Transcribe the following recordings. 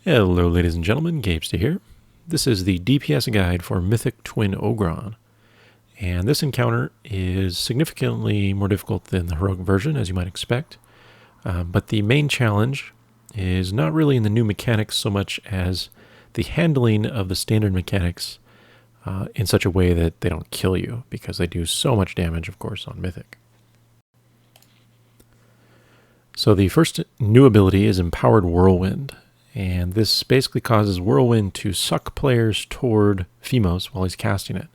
Hello ladies and gentlemen, Gapester here. This is the DPS guide for Mythic Twin Ogron. And this encounter is significantly more difficult than the heroic version, as you might expect. But the main challenge is not really in the new mechanics so much as the handling of the standard mechanics in such a way that they don't kill you, because they do so much damage, of course, on Mythic. So the first new ability is Empowered Whirlwind. And this basically causes Whirlwind to suck players toward Phemos while he's casting it.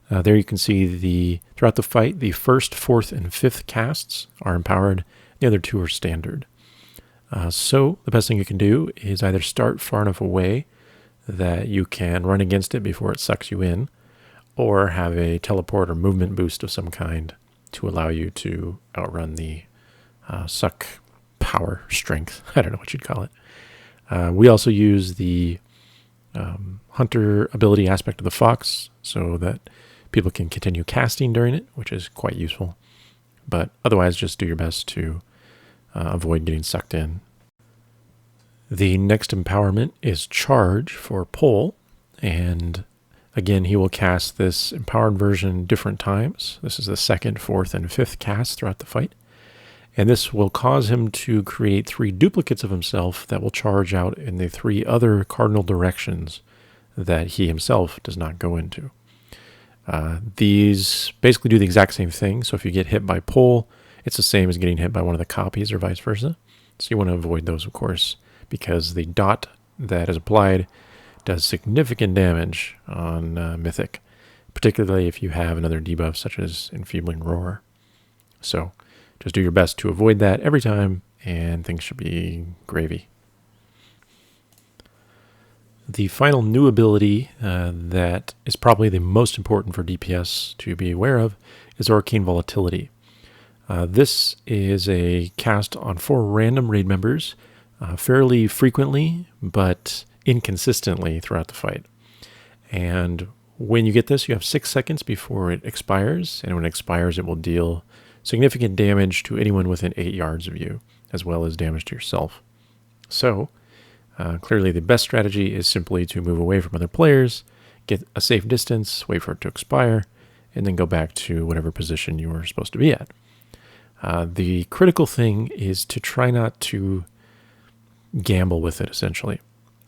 There you can see throughout the fight, the first, fourth, and fifth casts are empowered. The other two are standard. So the best thing you can do is either start far enough away that you can run against it before it sucks you in, or have a teleport or movement boost of some kind to allow you to outrun the suck power strength. I don't know what you'd call it. We also use the hunter ability aspect of the Fox so that people can continue casting during it, which is quite useful. But otherwise, just do your best to avoid getting sucked in. The next empowerment is Charge for Pole, and again, he will cast this empowered version different times. This is the second, fourth, and fifth cast throughout the fight. And this will cause him to create 3 duplicates of himself that will charge out in the 3 other cardinal directions that he himself does not go into. These basically do the exact same thing. So if you get hit by pole, it's the same as getting hit by one of the copies or vice versa. So you want to avoid those, of course, because the dot that is applied does significant damage on Mythic, particularly if you have another debuff such as Enfeebling Roar. So just do your best to avoid that every time, and things should be gravy. The final new ability that is probably the most important for DPS to be aware of is Arcane Volatility. This is a cast on 4 random raid members fairly frequently, but inconsistently throughout the fight. And when you get this, you have 6 seconds before it expires, and when it expires, it will deal significant damage to anyone within 8 yards of you, as well as damage to yourself. So, clearly the best strategy is simply to move away from other players, get a safe distance, wait for it to expire, and then go back to whatever position you were supposed to be at. The critical thing is to try not to gamble with it, essentially.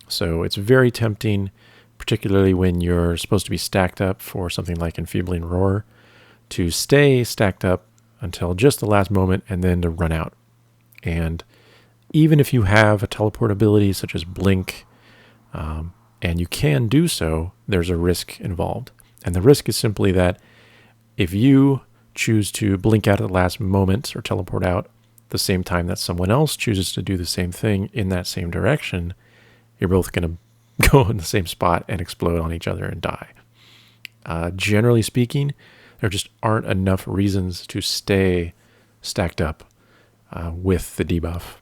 So it's very tempting, particularly when you're supposed to be stacked up for something like Enfeebling Roar, to stay stacked up until just the last moment and then to run out. And even if you have a teleport ability such as Blink, and you can do so, there's a risk involved. And the risk is simply that if you choose to blink out at the last moment or teleport out the same time that someone else chooses to do the same thing in that same direction, you're both going to go in the same spot and explode on each other and die. Generally speaking, there just aren't enough reasons to stay stacked up with the debuff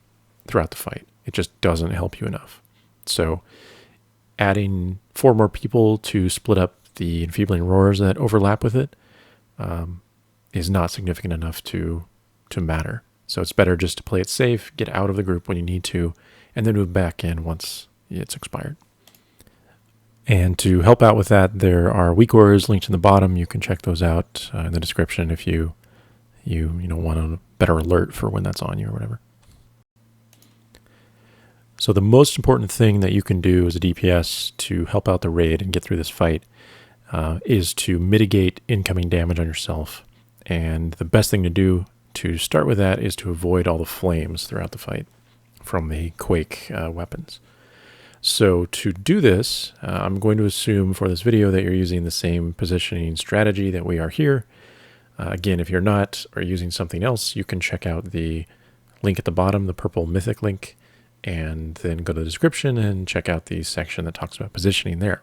throughout the fight. It just doesn't help you enough. So adding 4 more people to split up the Enfeebling Roars that overlap with it is not significant enough to matter. So it's better just to play it safe, get out of the group when you need to, and then move back in once it's expired. And to help out with that, there are weak auras linked in the bottom. You can check those out in the description if you want a better alert for when that's on you or whatever. So the most important thing that you can do as a DPS to help out the raid and get through this fight is to mitigate incoming damage on yourself. And the best thing to do to start with that is to avoid all the flames throughout the fight from the Quake weapons. So to do this, I'm going to assume for this video that you're using the same positioning strategy that we are here. Again, if you're not or using something else, you can check out the link at the bottom, the purple Mythic link, and then go to the description and check out the section that talks about positioning there.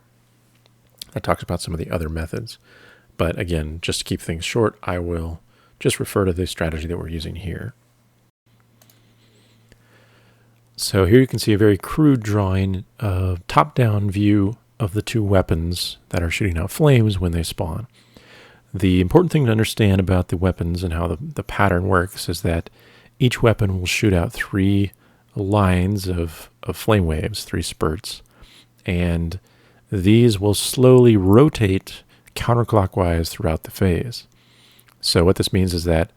That talks about some of the other methods. But again, just to keep things short, I will just refer to the strategy that we're using here. So here you can see a very crude drawing of top-down view of the 2 weapons that are shooting out flames when they spawn. The important thing to understand about the weapons and how the pattern works is that each weapon will shoot out 3 lines of flame waves, 3 spurts, and these will slowly rotate counterclockwise throughout the phase. So what this means is that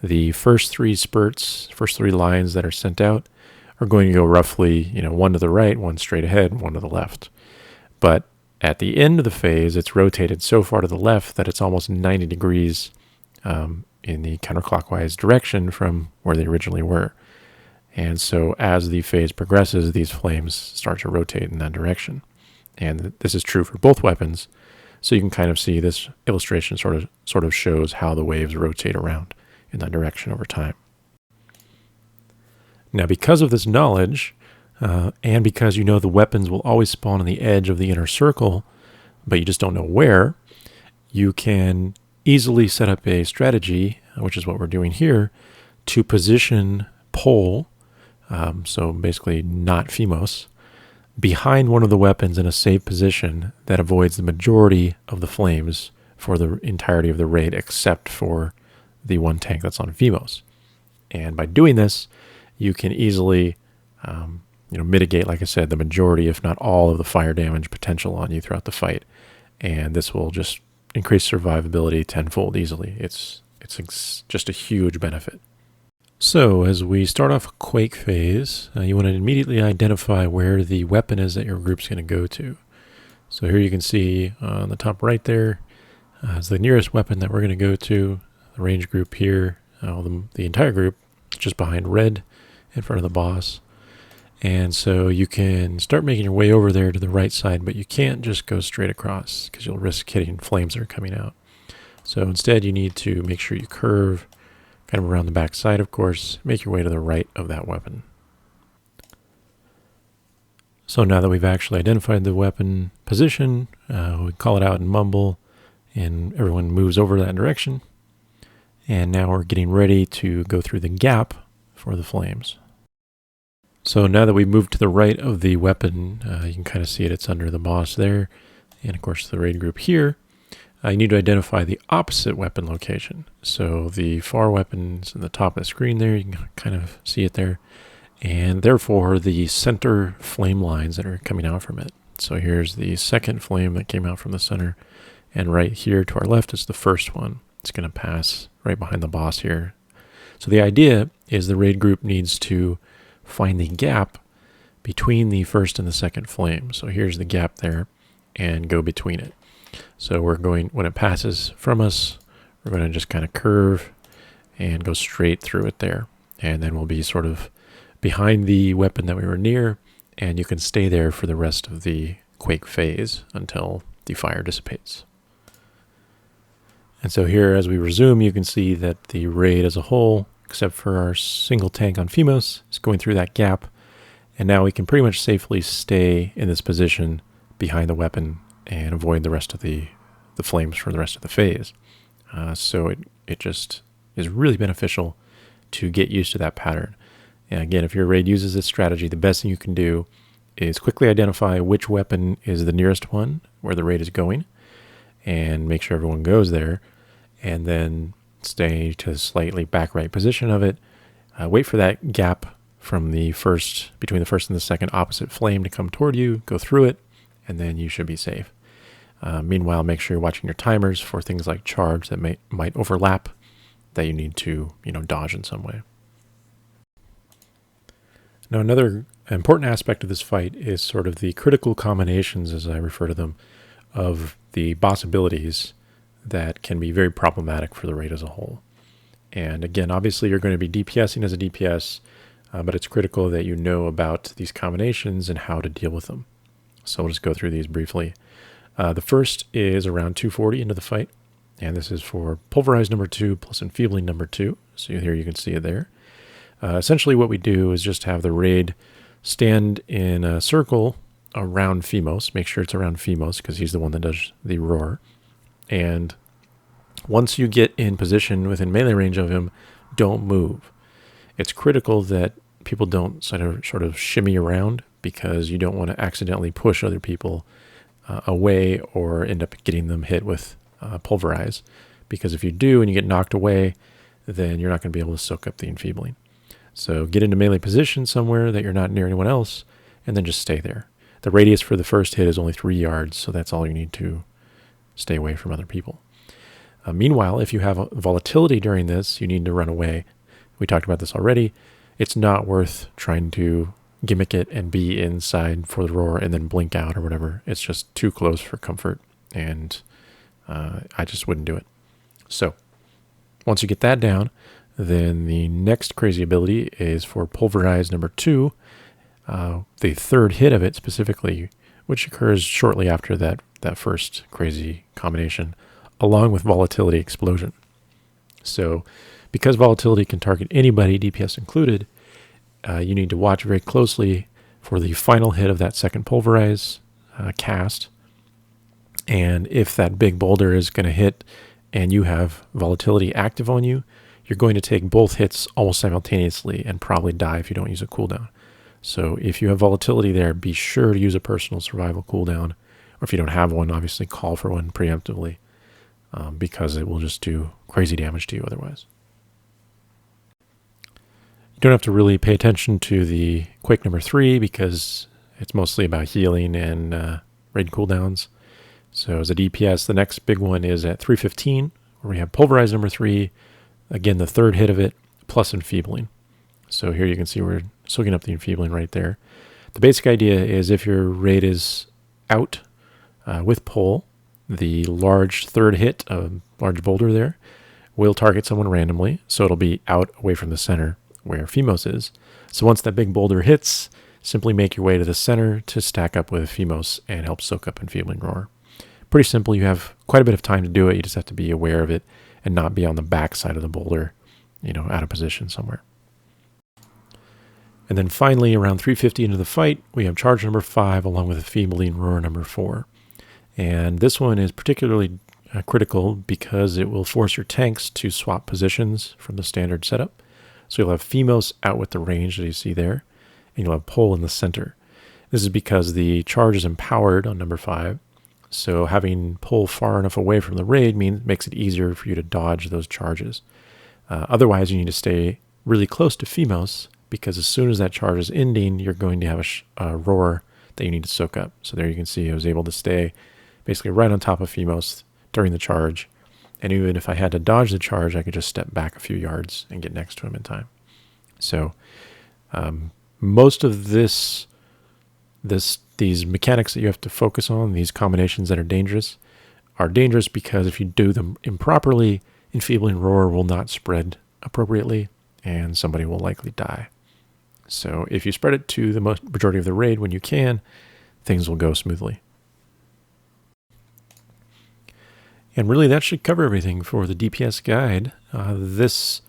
the first 3 spurts, first 3 lines that are sent out are going to go roughly, one to the right, one straight ahead, one to the left. But at the end of the phase, it's rotated so far to the left that it's almost 90 degrees in the counterclockwise direction from where they originally were. And so as the phase progresses, these flames start to rotate in that direction. And this is true for both weapons. So you can kind of see this illustration sort of shows how the waves rotate around in that direction over time. Now, because of this knowledge, and because you know the weapons will always spawn on the edge of the inner circle, but you just don't know where, you can easily set up a strategy, which is what we're doing here, to position Pole, so basically not Phemos, behind one of the weapons in a safe position that avoids the majority of the flames for the entirety of the raid, except for the one tank that's on Phemos. And by doing this, you can easily mitigate, like I said, the majority, if not all, of the fire damage potential on you throughout the fight. And this will just increase survivability tenfold easily. It's just a huge benefit. So as we start off a Quake phase, you want to immediately identify where the weapon is that your group's going to go to. So here you can see on the top right there is the nearest weapon that we're going to go to. The range group here, the entire group, just behind red in front of the boss. And so you can start making your way over there to the right side, but you can't just go straight across because you'll risk hitting flames that are coming out. So instead you need to make sure you curve kind of around the back side, of course, make your way to the right of that weapon. So now that we've actually identified the weapon position, we call it out and mumble, and everyone moves over that direction. And now we're getting ready to go through the gap for the flames. So now that we've moved to the right of the weapon, you can kind of see it's under the boss there. And of course the raid group here. You need to identify the opposite weapon location. So the far weapon's in the top of the screen there. You can kind of see it there. And therefore the center flame lines that are coming out from it. So here's the second flame that came out from the center. And right here to our left is the first one. It's going to pass right behind the boss here. So the idea is the raid group needs to find the gap between the first and the second flame. So here's the gap there and go between it. So we're going, when it passes from us, we're going to just kind of curve and go straight through it there. And then we'll be sort of behind the weapon that we were near, and you can stay there for the rest of the Quake phase until the fire dissipates. And so here, as we resume, you can see that the raid as a whole, except for our single tank on Phemos, is going through that gap. And now we can pretty much safely stay in this position behind the weapon and avoid the rest of the flames for the rest of the phase. So it just is really beneficial to get used to that pattern. And again, if your raid uses this strategy, the best thing you can do is quickly identify which weapon is the nearest one where the raid is going and make sure everyone goes there, and then stay to a slightly back right position of it. Wait for that gap from between the first and the second opposite flame to come toward you, go through it, and then you should be safe. Meanwhile, make sure you're watching your timers for things like charge that might overlap that you need to dodge in some way. Now, another important aspect of this fight is sort of the critical combinations, as I refer to them, of the boss abilities that can be very problematic for the raid as a whole. And again, obviously you're going to be DPSing as a DPS, but it's critical that you know about these combinations and how to deal with them. So we'll just go through these briefly. The first is around 240 into the fight, and this is for Pulverize number 2 plus Enfeebling number 2. So here you can see it there. Essentially what we do is just have the raid stand in a circle around Phemos. Make sure it's around Phemos because he's the one that does the roar. And once you get in position within melee range of him, don't move. It's critical that people don't sort of shimmy around because you don't want to accidentally push other people away or end up getting them hit with Pulverize. Because if you do and you get knocked away, then you're not going to be able to soak up the Enfeebling. So get into melee position somewhere that you're not near anyone else, and then just stay there. The radius for the first hit is only 3 yards, so that's all you need to stay away from other people. Meanwhile, if you have volatility during this, you need to run away. We talked about this already. It's not worth trying to gimmick it and be inside for the roar and then blink out or whatever. It's just too close for comfort, and I just wouldn't do it. So once you get that down, then the next crazy ability is for Pulverize number 2, the third hit of it specifically, which occurs shortly after that first crazy combination, along with Volatility Explosion. So because Volatility can target anybody, DPS included, you need to watch very closely for the final hit of that second Pulverize cast. And if that big boulder is going to hit and you have Volatility active on you, you're going to take both hits almost simultaneously and probably die if you don't use a cooldown. So if you have Volatility there, be sure to use a personal survival cooldown. Or if you don't have one, obviously call for one preemptively, because it will just do crazy damage to you otherwise. You don't have to really pay attention to the Quake number 3 because it's mostly about healing and raid cooldowns. So as a DPS, the next big one is at 315, where we have Pulverize number 3, again the third hit of it, plus Enfeebling. So here you can see we're soaking up the Enfeebling right there. The basic idea is if your raid is out with pull, the large third hit, a large boulder there, will target someone randomly, so it'll be out away from the center where Phemos is. So once that big boulder hits, simply make your way to the center to stack up with Phemos and help soak up Enfeebling Roar. Pretty simple. You have quite a bit of time to do it. You just have to be aware of it and not be on the back side of the boulder, out of position somewhere. And then finally, around 350 into the fight, we have charge number 5 along with Enfeebling Roar number 4. And this one is particularly critical because it will force your tanks to swap positions from the standard setup. So you'll have Phemos out with the range that you see there, and you'll have Pull in the center. This is because the charge is empowered on number 5. So having Pull far enough away from the raid makes it easier for you to dodge those charges. Otherwise, you need to stay really close to Phemos, because as soon as that charge is ending, you're going to have a roar that you need to soak up. So there you can see I was able to stay basically right on top of Phemos during the charge. And even if I had to dodge the charge, I could just step back a few yards and get next to him in time. So most of these mechanics that you have to focus on, these combinations that are dangerous because if you do them improperly, Enfeebling Roar will not spread appropriately, and somebody will likely die. So if you spread it to the majority of the raid when you can, things will go smoothly. And really that should cover everything for the DPS guide. This,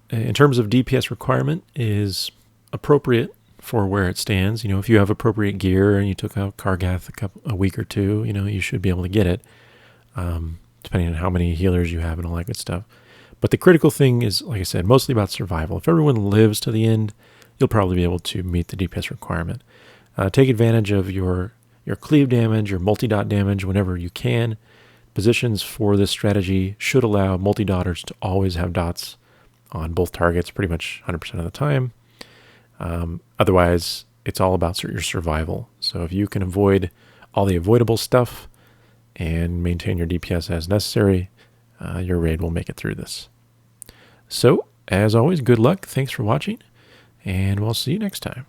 in terms of DPS requirement, is appropriate for where it stands. If you have appropriate gear and you took out Kargath a week or two, you should be able to get it, depending on how many healers you have and all that good stuff. But the critical thing is, like I said, mostly about survival. If everyone lives to the end, you'll probably be able to meet the DPS requirement. Take advantage of your cleave damage, your multi-dot damage whenever you can. Positions for this strategy should allow multi-dotters to always have dots on both targets pretty much 100% of the time. Otherwise, it's all about your survival. So if you can avoid all the avoidable stuff and maintain your DPS as necessary, your raid will make it through this. So, as always, good luck. Thanks for watching, and we'll see you next time.